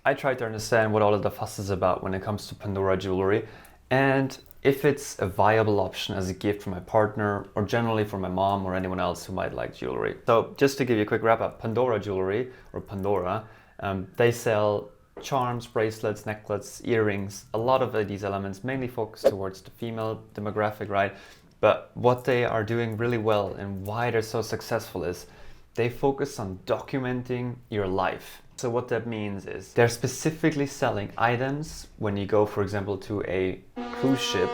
I try to understand what all of the fuss is about when it comes to Pandora Jewelry, and if it's a viable option as a gift for my partner, or generally for my mom or anyone else who might like jewelry. So just to give you a quick wrap up, Pandora Jewelry, or Pandora, they sell charms, bracelets, necklaces, earrings, a lot of these elements mainly focused towards the female demographic, right? But what they are doing really well and why they're so successful is they focus on documenting your life. So what that means is they're specifically selling items when you go, for example, to a cruise ship.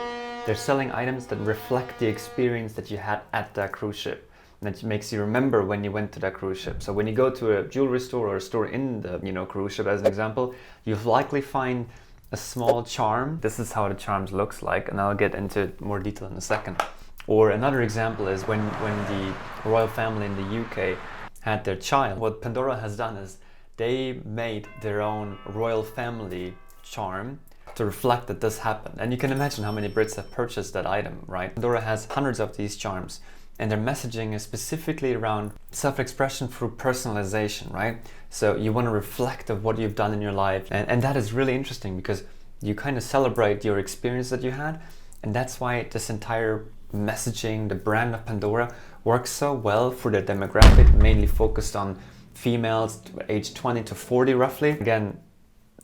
They're selling items that reflect the experience that you had at that cruise ship. And that makes you remember when you went to that cruise ship. So when you go to a jewelry store or a store in the cruise ship, as an example, you'll likely find a small charm. This is how the charms looks like, and I'll get into more detail in a second. Or another example is when the royal family in the UK had their child. What Pandora has done is they made their own royal family charm to reflect that this happened. And you can imagine how many Brits have purchased that item, right? Pandora has hundreds of these charms, and their messaging is specifically around self-expression through personalization, right? So you want to reflect of what you've done in your life. And that is really interesting because you kind of celebrate your experience that you had. And that's why this entire messaging, the brand of Pandora, works so well for the demographic, mainly focused on females age 20 to 40 roughly. Again,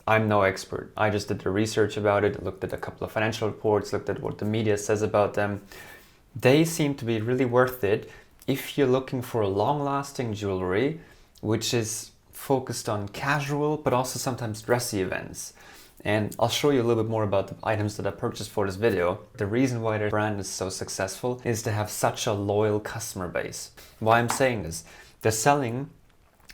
I'm no expert. I just did the research about it, looked at a couple of financial reports, looked at what the media says about them. They seem to be really worth it if you're looking for a long-lasting jewelry, which is focused on casual, but also sometimes dressy events. And I'll show you a little bit more about the items that I purchased for this video. The reason why their brand is so successful is to have such a loyal customer base. Why I'm saying this, they're selling,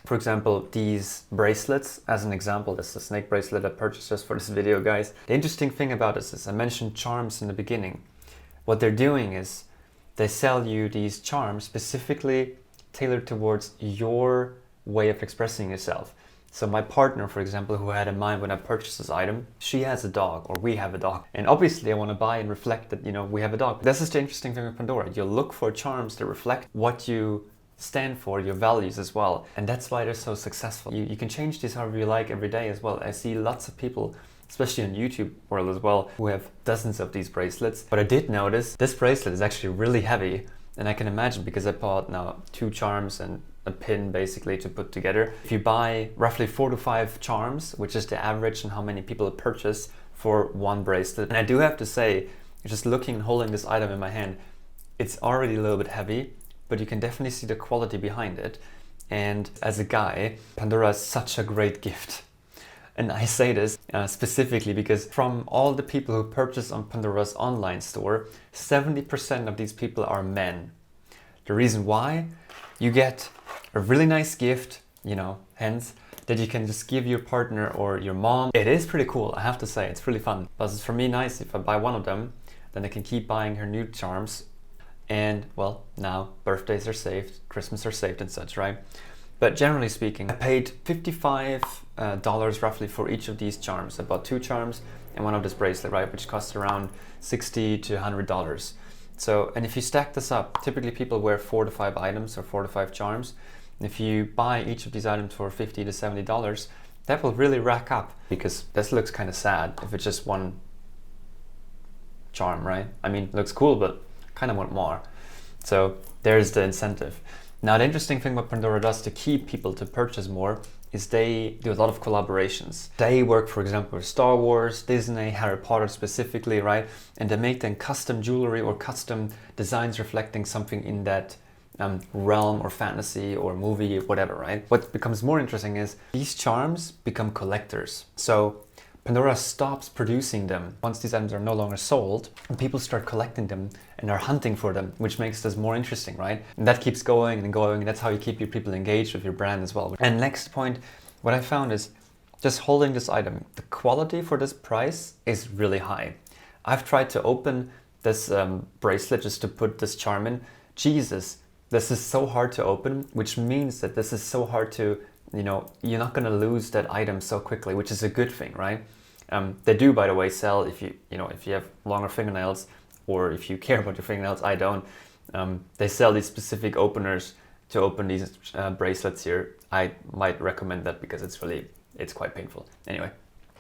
for example, these bracelets. As an example, this is a snake bracelet I purchased just for this video, guys. The interesting thing about this is I mentioned charms in the beginning. What they're doing is they sell you these charms specifically tailored towards your way of expressing yourself. So my partner, for example, who I had in mind when I purchased this item, she has a dog, or we have a dog. And obviously I want to buy and reflect that, we have a dog. This is the interesting thing with Pandora. You look for charms that reflect what you stand for, your values as well. And that's why they're so successful. You can change these however you like every day as well. I see lots of people, especially in YouTube world as well, who have dozens of these bracelets. But I did notice this bracelet is actually really heavy. And I can imagine, because I bought now 2 charms and a pin basically to put together. If you buy roughly 4 to 5 charms, which is the average and how many people purchase for one bracelet. And I do have to say, just looking and holding this item in my hand, it's already a little bit heavy, but you can definitely see the quality behind it. And as a guy, Pandora is such a great gift. And I say this specifically because from all the people who purchase on Pandora's online store, 70% of these people are men. The reason why? You get a really nice gift, hence, that you can just give your partner or your mom. It is pretty cool, I have to say, it's really fun. Plus it's for me nice if I buy one of them, then I can keep buying her new charms. And well, now birthdays are saved, Christmas are saved and such, right? But generally speaking, I paid $55 roughly for each of these charms. I bought 2 charms and one of this bracelet, right? Which costs around $60 to $100. So, and if you stack this up, typically people wear 4 to 5 items or 4 to 5 charms. And if you buy each of these items for $50 to $70, that will really rack up, because this looks kind of sad if it's just one charm, right? I mean, it looks cool, but kind of want more. So there's the incentive. Now, the interesting thing what Pandora does to keep people to purchase more is they do a lot of collaborations. They work, for example, with Star Wars, Disney, Harry Potter specifically, right? And they make then custom jewelry or custom designs reflecting something in that realm or fantasy or movie, whatever, right? What becomes more interesting is these charms become collectors. So Pandora stops producing them once these items are no longer sold, and people start collecting them and are hunting for them, which makes this more interesting, right? And that keeps going and going, and that's how you keep your people engaged with your brand as well. And next point, what I found is just holding this item, the quality for this price is really high. I've tried to open this bracelet just to put this charm in. Jesus, this is so hard to open, which means that this is so hard to, you're not going to lose that item so quickly, which is a good thing, right? They do, by the way, sell if you have longer fingernails, or if you care about your fingernails. I don't. They sell these specific openers to open these bracelets here. I might recommend that because it's really it's quite painful. Anyway,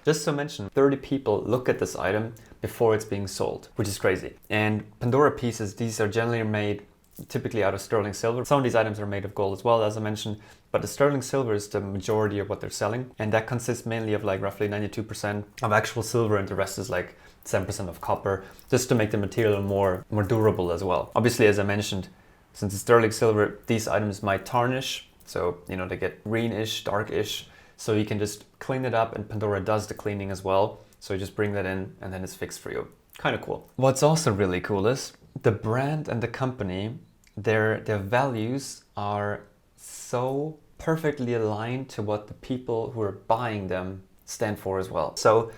just to mention, 30 people look at this item before it's being sold, which is crazy. And Pandora pieces, these are generally made typically out of sterling silver. Some of these items are made of gold as well, as I mentioned, but the sterling silver is the majority of what they're selling. And that consists mainly of like roughly 92% of actual silver, and the rest is like 7% of copper, just to make the material more durable as well. Obviously, as I mentioned, since it's sterling silver, these items might tarnish. So, you know, they get greenish, darkish. So you can just clean it up, and Pandora does the cleaning as well. So you just bring that in and then it's fixed for you. Kind of cool. What's also really cool is the brand and the company, their values are so perfectly aligned to what the people who are buying them stand for as well. So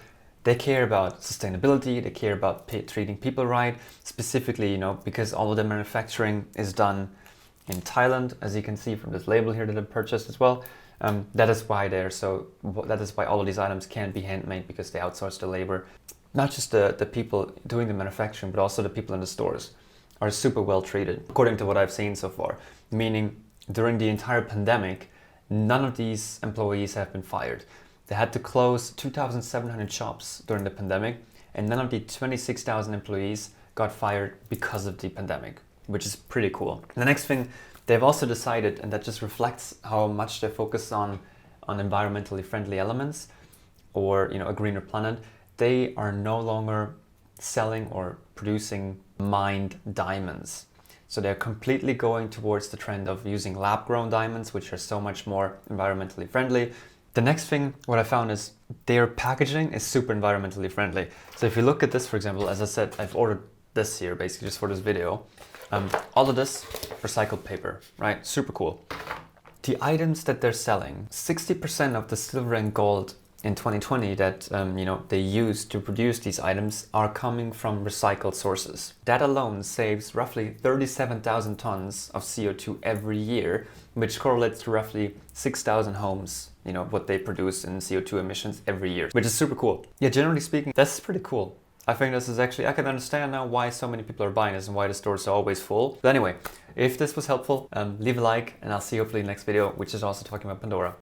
they care about sustainability, they care about treating people right, specifically, you know, because all of the manufacturing is done in Thailand, as you can see from this label here that I purchased as well. That is why all of these items can be handmade, because they outsource the labor. Not just the people doing the manufacturing, but also the people in the stores are super well treated, according to what I've seen so far. Meaning, during the entire pandemic, none of these employees have been fired. They had to close 2,700 shops during the pandemic, and none of the 26,000 employees got fired because of the pandemic, which is pretty cool. The next thing, they've also decided, and that just reflects how much they focus on environmentally friendly elements, or, you know, a greener planet. They are no longer selling or producing mined diamonds. So they're completely going towards the trend of using lab-grown diamonds, which are so much more environmentally friendly. The next thing, what I found is their packaging is super environmentally friendly. So if you look at this, for example, as I said, I've ordered this here basically just for this video. All of this recycled paper, right? Super cool. The items that they're selling, 60% of the silver and gold in 2020 that they use to produce these items are coming from recycled sources. That alone saves roughly 37,000 tons of CO2 every year, which correlates to roughly 6,000 homes, you know, what they produce in CO2 emissions every year, which is super cool. Yeah, generally speaking, that's pretty cool. I think this is actually, I can understand now why so many people are buying this and why the stores are always full. But anyway, if this was helpful, leave a like, and I'll see you hopefully in the next video, which is also talking about Pandora.